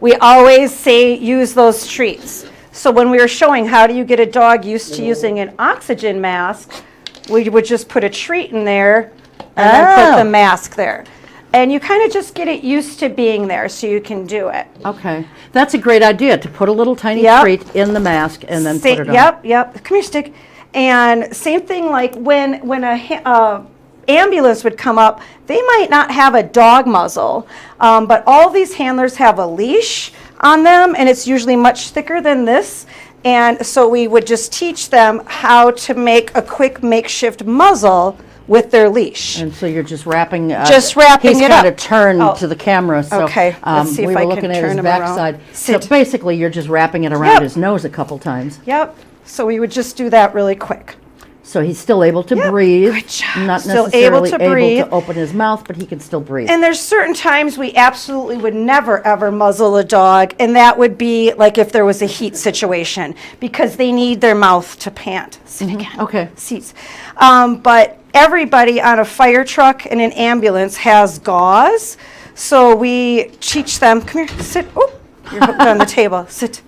we always say use those treats. So when we were showing how do you get a dog used to using an oxygen mask, we would just put a treat in there and then put the mask there. And you kind of just get it used to being there so you can do it. Okay. That's a great idea, to put a little tiny treat in the mask and then put it on. Yep. Come here, Stig. And same thing like when a ambulance would come up, they might not have a dog muzzle, but all these handlers have a leash on them, and it's usually much thicker than this. And so we would just teach them how to make a quick makeshift muzzle with their leash. And so you're just wrapping. Just wrapping he's it kind up. of turned to the camera. So, okay, let's see if I can looking at turn his him backside. around. So Sit. basically, you're just wrapping it around his nose a couple times. Yep. So we would just do that really quick. So he's still able to breathe. Good job. Not Still necessarily able to breathe. to open his mouth, but he can still breathe. And there's certain times we absolutely would never ever muzzle a dog, and that would be like if there was a heat situation because they need their mouth to pant. Sit again. Okay. Seats. But everybody on a fire truck and an ambulance has gauze, so we teach them. Come here. Sit. Oh, you're hooked on the table. Sit.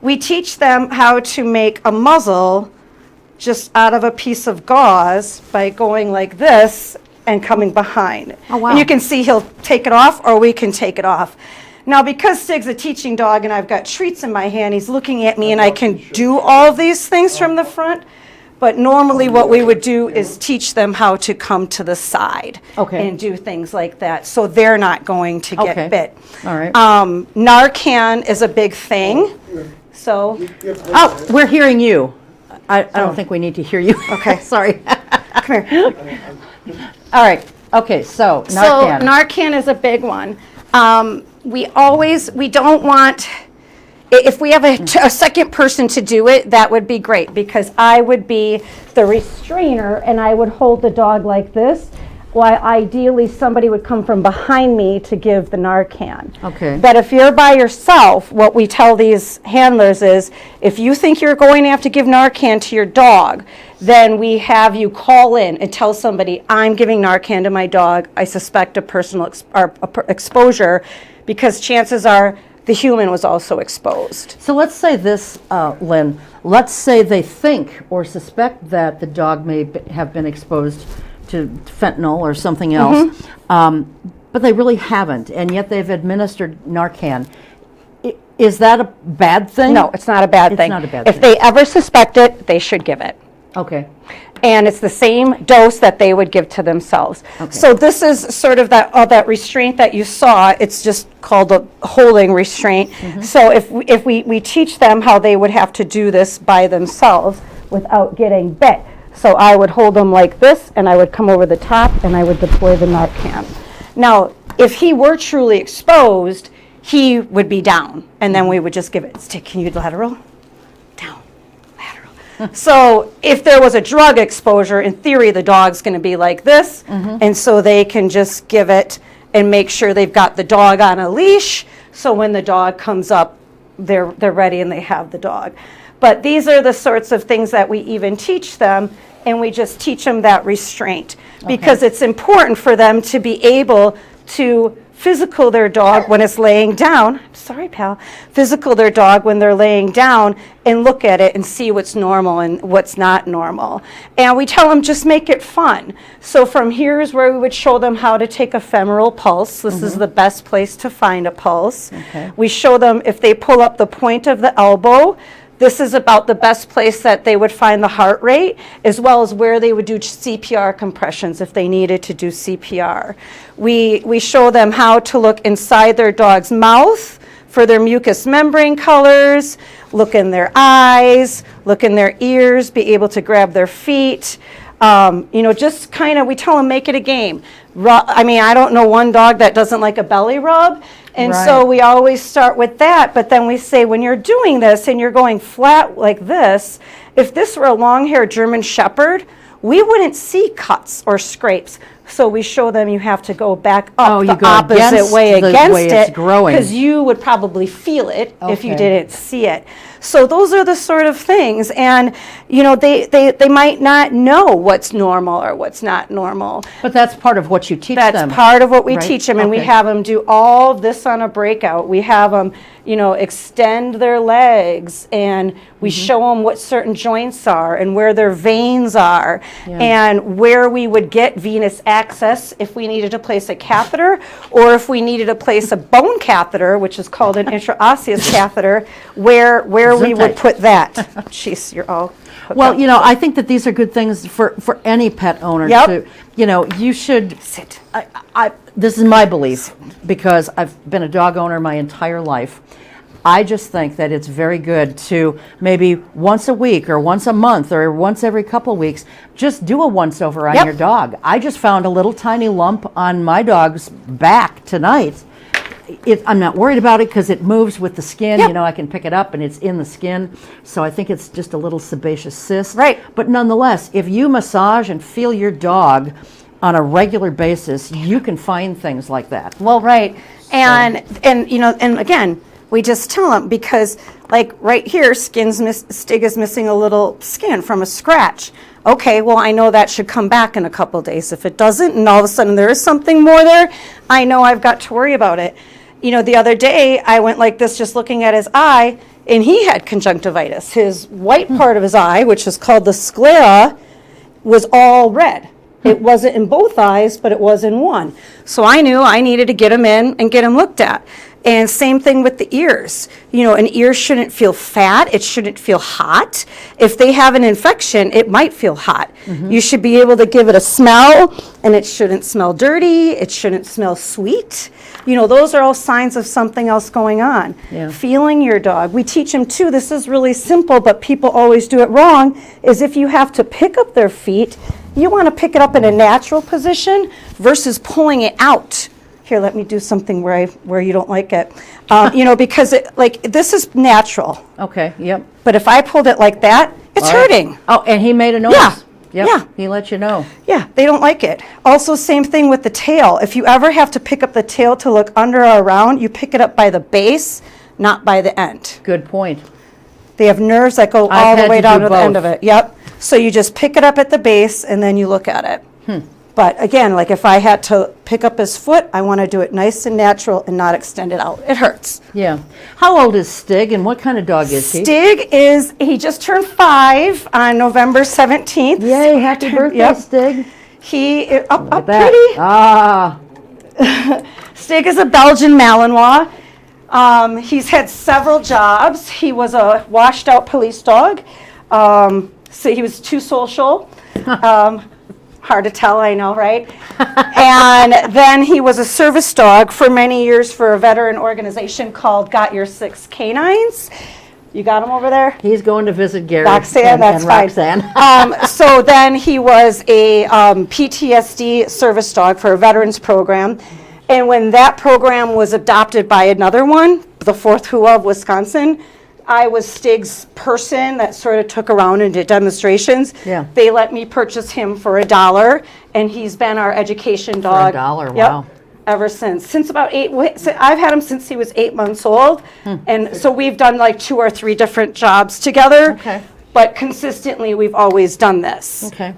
We teach them how to make a muzzle just out of a piece of gauze by going like this and coming behind. Oh, wow. And you can see he'll take it off or we can take it off. Now, because Stig's a teaching dog and I've got treats in my hand, he's looking at me and I can do all of these things from the front. But normally what we would do is teach them how to come to the side and do things like that so they're not going to get bit. All right. Narcan is a big thing. So, we're hearing you. I don't think we need to hear you. Okay. Sorry. come here. All right. Okay, so Narcan. So Narcan is a big one. We don't want, if we have a second person to do it, that would be great because I would be the restrainer and I would hold the dog like this while ideally somebody would come from behind me to give the Narcan. Okay. But if you're by yourself, what we tell these handlers is, if you think you're going to have to give Narcan to your dog, then we have you call in and tell somebody, I'm giving Narcan to my dog. I suspect a personal exposure because chances are the human was also exposed. So let's say this, Lyn. Let's say they think or suspect that the dog may have been exposed to fentanyl or something else, but they really haven't, and yet they've administered Narcan. Is that a bad thing? No, it's not a bad thing. It's not a bad thing. If they ever suspect it, they should give it. Okay. And it's the same dose that they would give to themselves. Okay. So this is sort of that restraint that you saw. It's just called a holding restraint. So if we teach them how they would have to do this by themselves without getting bit. So I would hold them like this, and I would come over the top, and I would deploy the Narcan. Now, if he were truly exposed, he would be down, and then we would just give it, stick, can you lateral? Down, lateral. So if there was a drug exposure, in theory, the dog's going to be like this, and so they can just give it and make sure they've got the dog on a leash, so when the dog comes up, they're ready and they have the dog. But these are the sorts of things that we even teach them, and we just teach them that restraint, because it's important for them to be able to physical their dog when it's laying down. I'm sorry, pal. Physical their dog when they're laying down and look at it and see what's normal and what's not normal. And we tell them just make it fun. So from here is where we would show them how to take a femoral pulse. This is the best place to find a pulse. We show them if they pull up the point of the elbow, this is about the best place that they would find the heart rate, as well as where they would do CPR compressions if they needed to do CPR. We show them how to look inside their dog's mouth for their mucous membrane colors, look in their eyes, look in their ears, be able to grab their feet. Just kind of, we tell them, make it a game. I don't know one dog that doesn't like a belly rub. And so we always start with that, but then we say, when you're doing this and you're going flat like this, if this were a long-haired German Shepherd, we wouldn't see cuts or scrapes. So we show them you have to go back up the opposite way against it, because you would probably feel it if you didn't see it. So those are the sort of things, and they might not know what's normal or what's not normal. But that's part of what you teach them. That's part of what we teach them, and we have them do all of this on a breakout. We have them, extend their legs, and we show them what certain joints are and where their veins are, and where we would get venous access if we needed to place a catheter, or if we needed to place a bone catheter, which is called an intraosseous catheter, where we would put that. Jeez, you're all well, I think that these are good things for any pet owner. To, you should sit. This is my belief, because I've been a dog owner my entire life. I just think that it's very good to maybe once a week or once a month or once every couple of weeks, just do a once over on your dog. I just found a little tiny lump on my dog's back tonight. I'm not worried about it because it moves with the skin. I can pick it up and it's in the skin. So I think it's just a little sebaceous cyst. Right. But nonetheless, if you massage and feel your dog on a regular basis, you can find things like that. Well, right. And again, we just tell them, because like right here, Stig is missing a little skin from a scratch. Okay, well, I know that should come back in a couple days. If it doesn't, and all of a sudden there is something more there, I know I've got to worry about it. The other day, I went like this just looking at his eye, and he had conjunctivitis. His white part of his eye, which is called the sclera, was all red. It wasn't in both eyes, but it was in one. So I knew I needed to get him in and get him looked at. And same thing with the ears. An ear shouldn't feel fat. It shouldn't feel hot. If they have an infection, it might feel hot. You should be able to give it a smell, and it shouldn't smell dirty. It shouldn't smell sweet. Those are all signs of something else going on. Feeling your dog. We teach them too, this is really simple, but people always do it wrong, is if you have to pick up their feet, you want to pick it up in a natural position versus pulling it out. Here, let me do something where you don't like it. Because this is natural. Okay, yep. But if I pulled it like that, it's hurting. Oh, and he made a noise. Yeah. Yep. Yeah. He let you know. Yeah, they don't like it. Also, same thing with the tail. If you ever have to pick up the tail to look under or around, you pick it up by the base, not by the end. Good point. They have nerves that go all the way down to the end of it. Yep. So you just pick it up at the base, and then you look at it. But again, like if I had to pick up his foot, I want to do it nice and natural and not extend it out. It hurts. Yeah. How old is Stig, and what kind of dog is he? Stig he just turned 5 on November 17th. Yay, happy birthday, Stig. He, up pretty. Ah. Stig is a Belgian Malinois. He's had several jobs. He was a washed out police dog. So he was too social. Hard to tell, I know, right? And then he was a service dog for many years for a veteran organization called Got Your Six Canines. You got him over there? He's going to visit Gary Roxanne, that's and fine. Roxanne. So then he was a PTSD service dog for a veterans program. And when that program was adopted by another one, the Fourth Who of Wisconsin, I was Stig's person that sort of took around and did demonstrations. Yeah. They let me purchase him for $1, and he's been our education dog. For $1, Yep, wow. ever since. Since about I've had him since he was 8 months old. And so we've done like 2 or 3 different jobs together. Okay. But consistently, we've always done this. Okay.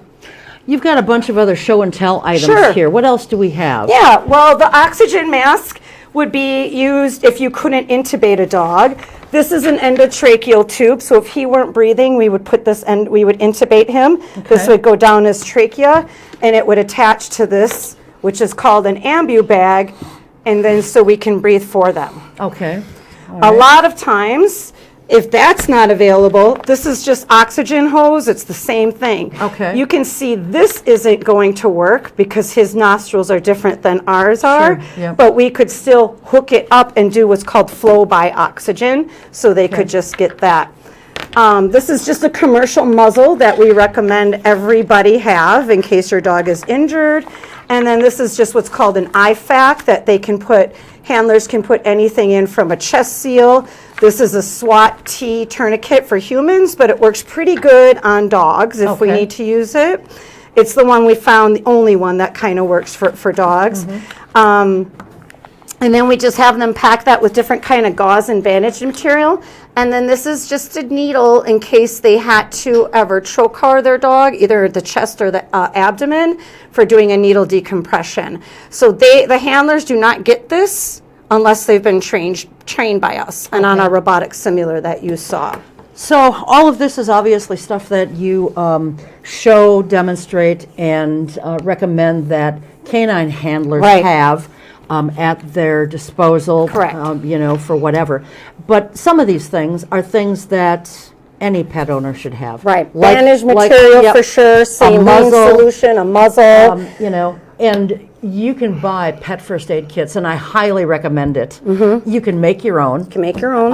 You've got a bunch of other show and tell items Sure. here. What else do we have? Yeah, well, the oxygen mask would be used if you couldn't intubate a dog. This is an endotracheal tube, so if he weren't breathing, we would put this and we would intubate him. This would go down his trachea, and it would attach to this, which is called an ambu bag, and then so we can breathe for them. Okay. A lot of times, if that's not available, this is just oxygen hose. It's the same thing. Okay. You can see this isn't going to work because his nostrils are different than ours are. Yep. But we could still hook it up and do what's called flow by oxygen, so they could just get that. This is just a commercial muzzle that we recommend everybody have in case your dog is injured. And then this is just what's called an IFAC that they can put, handlers can put anything in from a chest seal. This is a SWAT T tourniquet for humans, but it works pretty good on dogs if we Okay. need to use it. It's the one we found, the only one that kind of works for dogs. And then we just have them pack that with different kind of gauze and bandage material. And then this is just a needle in case they had to ever choke harm their dog, either the chest or the abdomen, for doing a needle decompression. So the handlers do not get this unless they've been trained by us and on our robotic simulator that you saw. So all of this is obviously stuff that you show, demonstrate, and recommend that canine handlers Right. have at their disposal. Correct. For whatever. But some of these things are things that any pet owner should have. Right. Like- Bandage like- material yep. for sure, saline muzzle. solution, a muzzle. And you can buy pet first aid kits, and I highly recommend it. You can make your own. You can make your own.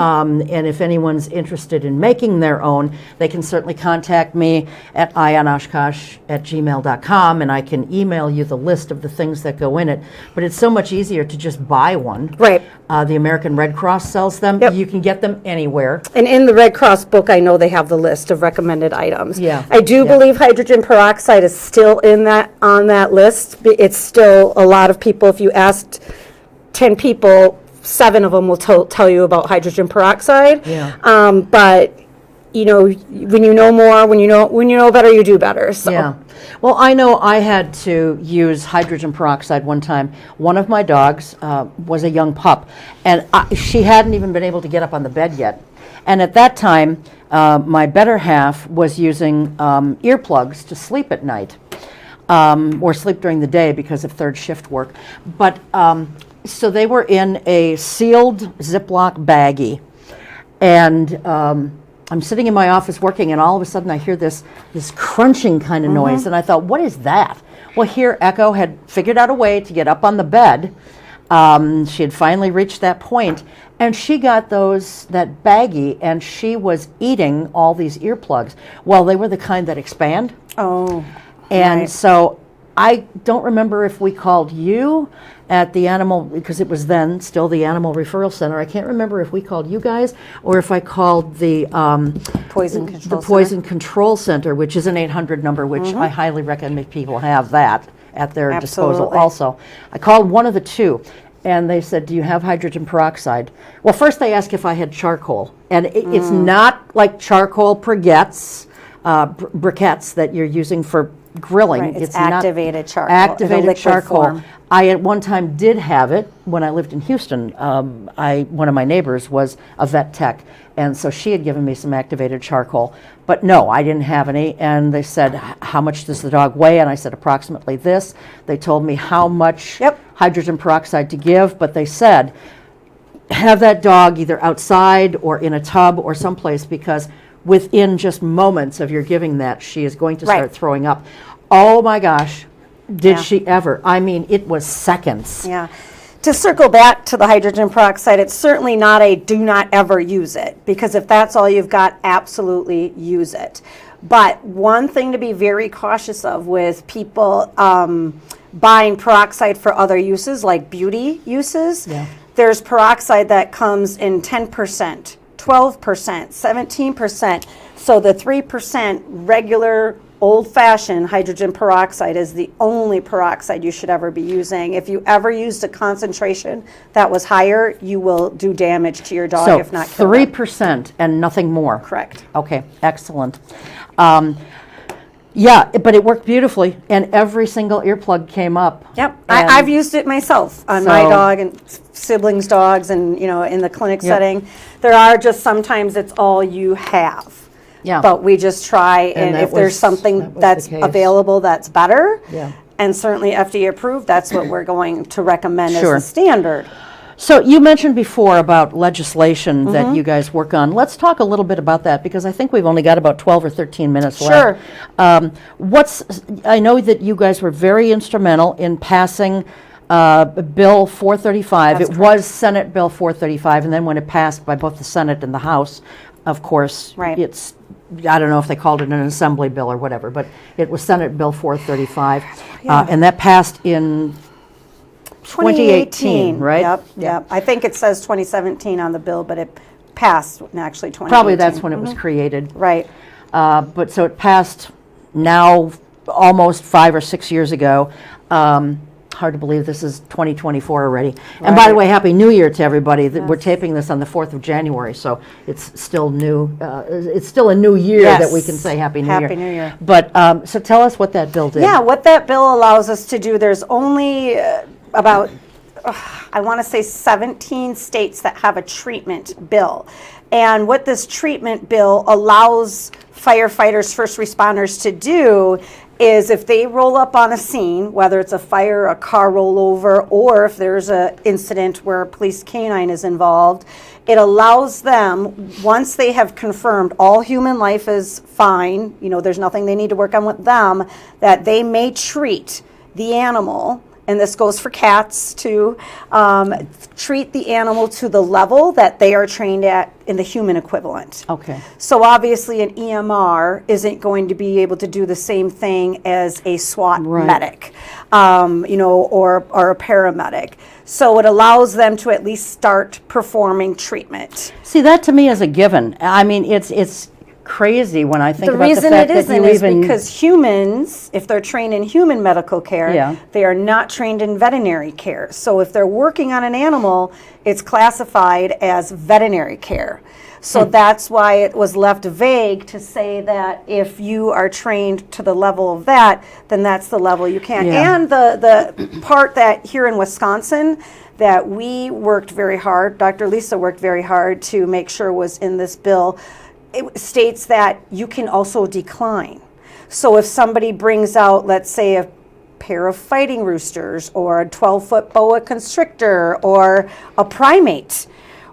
And if anyone's interested in making their own, they can certainly contact me at ionoshkosh@gmail.com, and I can email you the list of the things that go in it. But it's so much easier to just buy one. Right. The American Red Cross sells them. Yep. You can get them anywhere. And in the Red Cross book, I know they have the list of recommended items. Yeah. I do believe hydrogen peroxide is still on that list. It's still a lot of people. If you asked 10 people, 7 of them will tell you about hydrogen peroxide. Yeah. But when you know more, when you know better, you do better. So. Yeah. Well, I know I had to use hydrogen peroxide one time. One of my dogs was a young pup, and she hadn't even been able to get up on the bed yet. And at that time, my better half was using earplugs to sleep at night, or sleep during the day because of third shift work. But so they were in a sealed Ziploc baggie, and I'm sitting in my office working, and all of a sudden I hear this crunching kind of noise, and I thought, what is that? Well, here Echo had figured out a way to get up on the bed. She had finally reached that point, and she got that baggie, and she was eating all these earplugs. Well, they were the kind that expand. Oh. And right. so I don't remember if we called you at the animal, because it was then still the Animal Referral Center. I can't remember if we called you guys or if I called the Poison Control Center, which is an 800 number, which I highly recommend people have that at their disposal Absolutely. also. I called one of the two, and they said, do you have hydrogen peroxide? Well, first they asked if I had charcoal, and it's not like charcoal briquettes that you're using for grilling. Right, it's not activated charcoal. Activated in a liquid charcoal. form. I at one time did have it when I lived in Houston. One of my neighbors was a vet tech, and so she had given me some activated charcoal. But no, I didn't have any. And they said, how much does the dog weigh? And I said, approximately this. They told me how much hydrogen peroxide to give, but they said, have that dog either outside or in a tub or someplace, because within just moments of your giving that, she is going to Right. start throwing up. Oh my gosh, did Yeah. she ever? I mean, it was seconds. Yeah. To circle back to the hydrogen peroxide, it's certainly not a do not ever use it, because if that's all you've got, absolutely use it. But one thing to be very cautious of with people buying peroxide for other uses, like beauty uses, Yeah. there's peroxide that comes in 10%, 12%, 17%. So the 3% regular old-fashioned hydrogen peroxide is the only peroxide you should ever be using. If you ever used a concentration that was higher, you will do damage to your dog, So if not kill them. 3% and nothing more. Correct. Okay, excellent. Yeah, but it worked beautifully, and every single earplug came up. Yep, And- I've used it myself on my So- dog and siblings' dogs, and in the clinic Yep. setting. There are just sometimes it's all you have. Yeah. But we just try, and that if there's was- something that was the that's case. available that's better, Yeah. and certainly FDA approved, that's what we're going to recommend Sure. as the standard. So you mentioned before about legislation Mm-hmm. that you guys work on. Let's talk a little bit about that, because I think we've only got about 12 or 13 minutes Sure. left. I know that you guys were very instrumental in passing Bill 435. That's It was Senate Bill 435, and then when it passed by both the Senate and the House, of course, Right. it's, I don't know if they called it an assembly bill or whatever, but it was Senate Bill 435. And that passed in 2018, right? Yep. I think it says 2017 on the bill, but it passed in actually 2018. Probably that's when it was created. Right. But so it passed now almost 5 or 6 years ago. Hard to believe this is 2024 already. And by the way, Happy New Year to everybody. We're taping this on the 4th of January, so it's still new. It's still a new year that we can say Happy New Year. Happy New Year. But so tell us what that bill did. Yeah, what that bill allows us to do, there's only about, I want to say 17 states that have a treatment bill. And what this treatment bill allows firefighters, first responders to do is if they roll up on a scene, whether it's a fire, a car rollover, or if there's an incident where a police canine is involved, it allows them, once they have confirmed all human life is fine, there's nothing they need to work on with them, that they may treat the animal, and this goes for cats too, treat the animal to the level that they are trained at in the human equivalent. Okay. So obviously an EMR isn't going to be able to do the same thing as a SWAT medic, or a paramedic. So it allows them to at least start performing treatment. See, that to me is a given. I mean, it's crazy when I think The about the reason fact it that isn't you is even because humans, if they're trained in human medical care, Yeah. they are not trained in veterinary care. So if they're working on an animal, it's classified as veterinary care. So that's why it was left vague to say that if you are trained to the level of that, then that's the level you can. Yeah. And the part that here in Wisconsin that we worked very hard, Dr. Lisa worked very hard to make sure was in this bill, it states that you can also decline. So if somebody brings out, let's say, a pair of fighting roosters or a 12-foot boa constrictor or a primate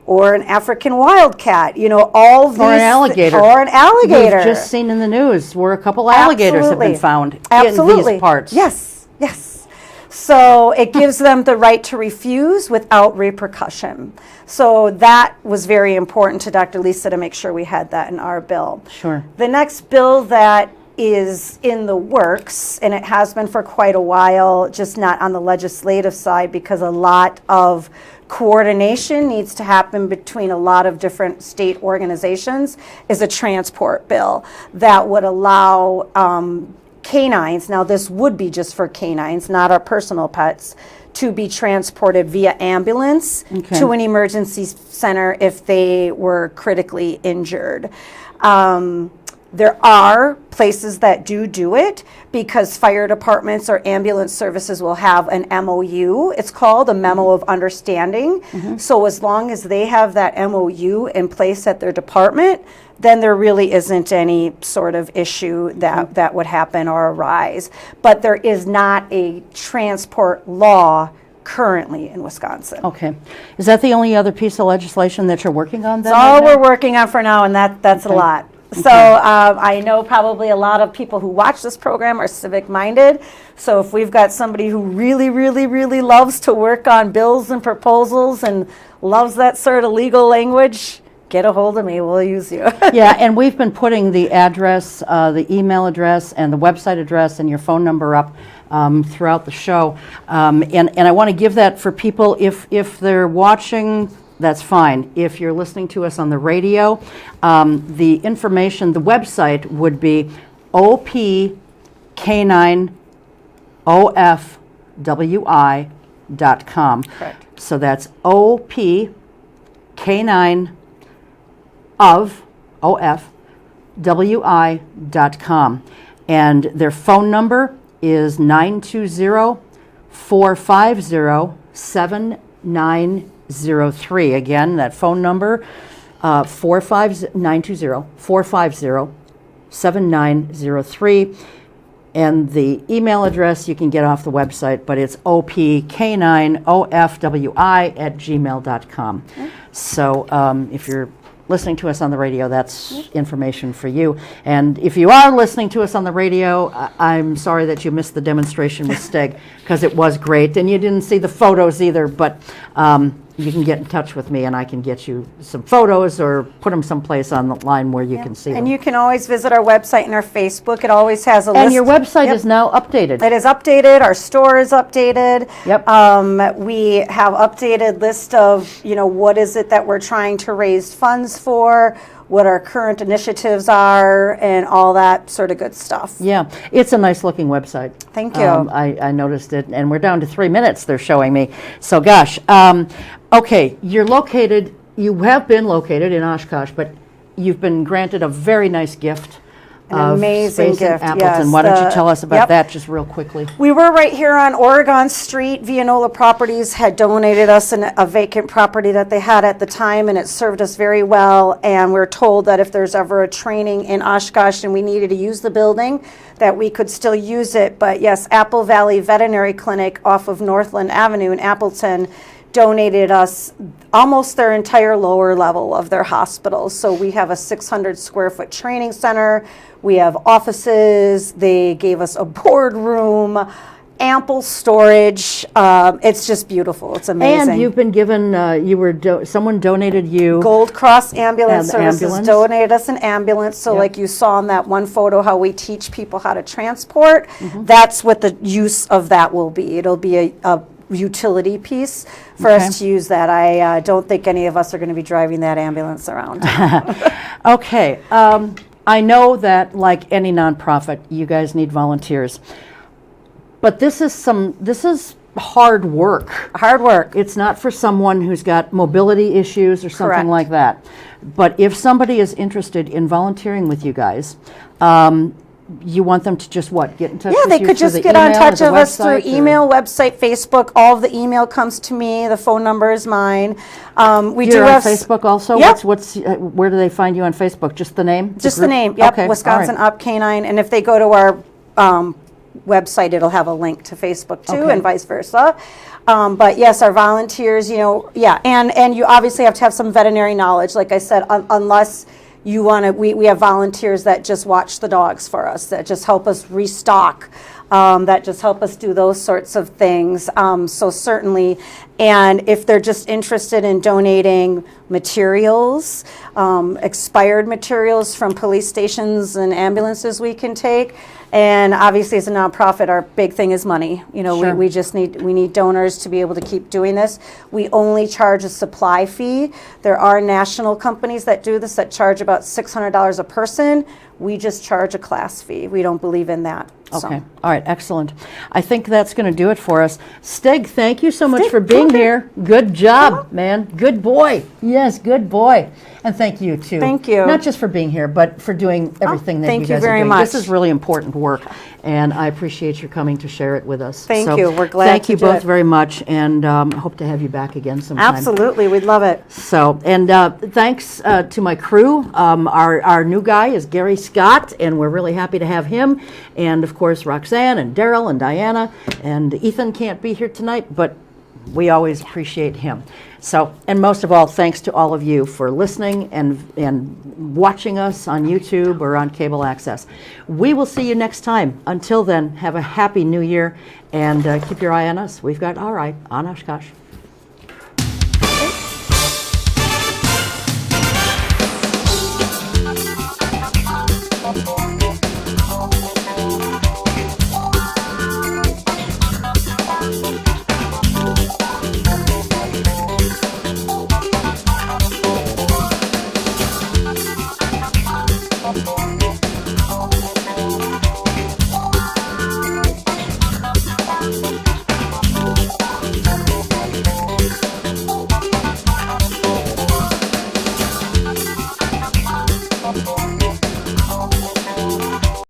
or an African wildcat, all these... Or an alligator. Or an alligator. We've just seen in the news where a couple alligators have been found in these parts. Yes. So it gives them the right to refuse without repercussion. So that was very important to Dr. Lisa to make sure we had that in our bill. Sure. The next bill that is in the works, and it has been for quite a while, just not on the legislative side because a lot of coordination needs to happen between a lot of different state organizations, is a transport bill that would allow canines, now this would be just for canines, not our personal pets, to be transported via ambulance to an emergency center if they were critically injured. There are places that do it because fire departments or ambulance services will have an MOU. It's called a Memo of Understanding. So as long as they have that MOU in place at their department, then there really isn't any sort of issue that would happen or arise. But there is not a transport law currently in Wisconsin. Okay. Is that the only other piece of legislation that you're working on then? That's all right now? we're working on for now, and that's a lot. So I know probably a lot of people who watch this program are civic-minded. So if we've got somebody who really, really, really loves to work on bills and proposals and loves that sort of legal language, get a hold of me. We'll use you. Yeah, and we've been putting the address, the email address, and the website address and your phone number up throughout the show. And I want to give that for people, if they're watching, that's fine. If you're listening to us on the radio, the information, the website would be opk9ofwi.com. Correct. So that's opk9ofwi.com. And their phone number is 920-450-7903. Again, that phone number, 920-450-7903. And the email address you can get off the website, but it's opk9ofwi@gmail.com. Okay. So if you're listening to us on the radio, that's information for you. And if you are listening to us on the radio, I'm sorry that you missed the demonstration with Steg, because it was great. And you didn't see the photos either, but you can get in touch with me and I can get you some photos or put them someplace on the line where you can see them. And you can always visit our website and our Facebook. It always has a list. And your website is now updated. It is updated. Our store is updated. Yep. We have updated list of, what is it that we're trying to raise funds for, what our current initiatives are, and all that sort of good stuff. Yeah, it's a nice looking website. Thank you. I noticed it, and we're down to 3 minutes, they're showing me. So gosh, okay, you have been located in Oshkosh, but you've been granted a very nice gift. An amazing space in gift, Appleton. yes. Why don't you tell us about Yep. that just real quickly? We were right here on Oregon Street. Vianola Properties had donated us a vacant property that they had at the time, and it served us very well. And we're told that if there's ever a training in Oshkosh and we needed to use the building, that we could still use it. But yes, Apple Valley Veterinary Clinic off of Northland Avenue in Appleton donated us almost their entire lower level of their hospital. So we have a 600 square foot training center. We have offices. They gave us a boardroom, ample storage. It's just beautiful. It's amazing. And you've been given, someone donated you. Gold Cross Ambulance An Services ambulance? donated us an ambulance. So Yep. like you saw in that one photo how we teach people how to transport, that's what the use of that will be. It'll be a utility piece for Okay. us to use that. I don't think any of us are going to be driving that ambulance around. Okay, I know that like any nonprofit, you guys need volunteers. But this is hard work. Hard work. It's not for someone who's got mobility issues or something Correct. like that. But if somebody is interested in volunteering with you guys, you want them to just get in touch Yeah, with they you could through just the get on email or touch the with us through website or- email, website, Facebook. All of the email comes to me. The phone number is mine. We do You're on have Facebook also? Yep. Where do they find you on Facebook? Just the name? just the group? name. Yep, Okay, all Wisconsin right. Up Canine. And if they go to our website, it'll have a link to Facebook too, Okay. and vice versa. But yes, our volunteers, and you obviously have to have some veterinary knowledge. Like I said, unless you want to, we have volunteers that just watch the dogs for us, that just help us restock, that just help us do those sorts of things. So certainly, and if they're just interested in donating materials, expired materials from police stations and ambulances we can take. And obviously, as a nonprofit, our big thing is money. Sure. We just need donors to be able to keep doing this. We only charge a supply fee. There are national companies that do this that charge about $600 a person. We just charge a class fee. We don't believe in that. So. Okay. All right. Excellent. I think that's going to do it for us. Steg, thank you so much Steg, for being okay. here. Good job, man. Good boy. Yes, good boy. And thank you, too. Thank you. Not just for being here, but for doing everything that thank you you guys very are doing. much. This is really important work, and I appreciate your coming to share it with us. Thank you. We're glad Thank to you do both it. very much, and hope to have you back again sometime. Absolutely. We'd love it. So, and thanks to my crew. Our new guy is Gary Scott, and we're really happy to have him. And of course, Roxanne and Daryl and Diana and Ethan can't be here tonight, but we always appreciate him. So, and most of all, thanks to all of you for listening and watching us on YouTube or on cable access. We will see you next time. Until then, have a happy new year, and keep your eye on us. We've got our eye on Oshkosh.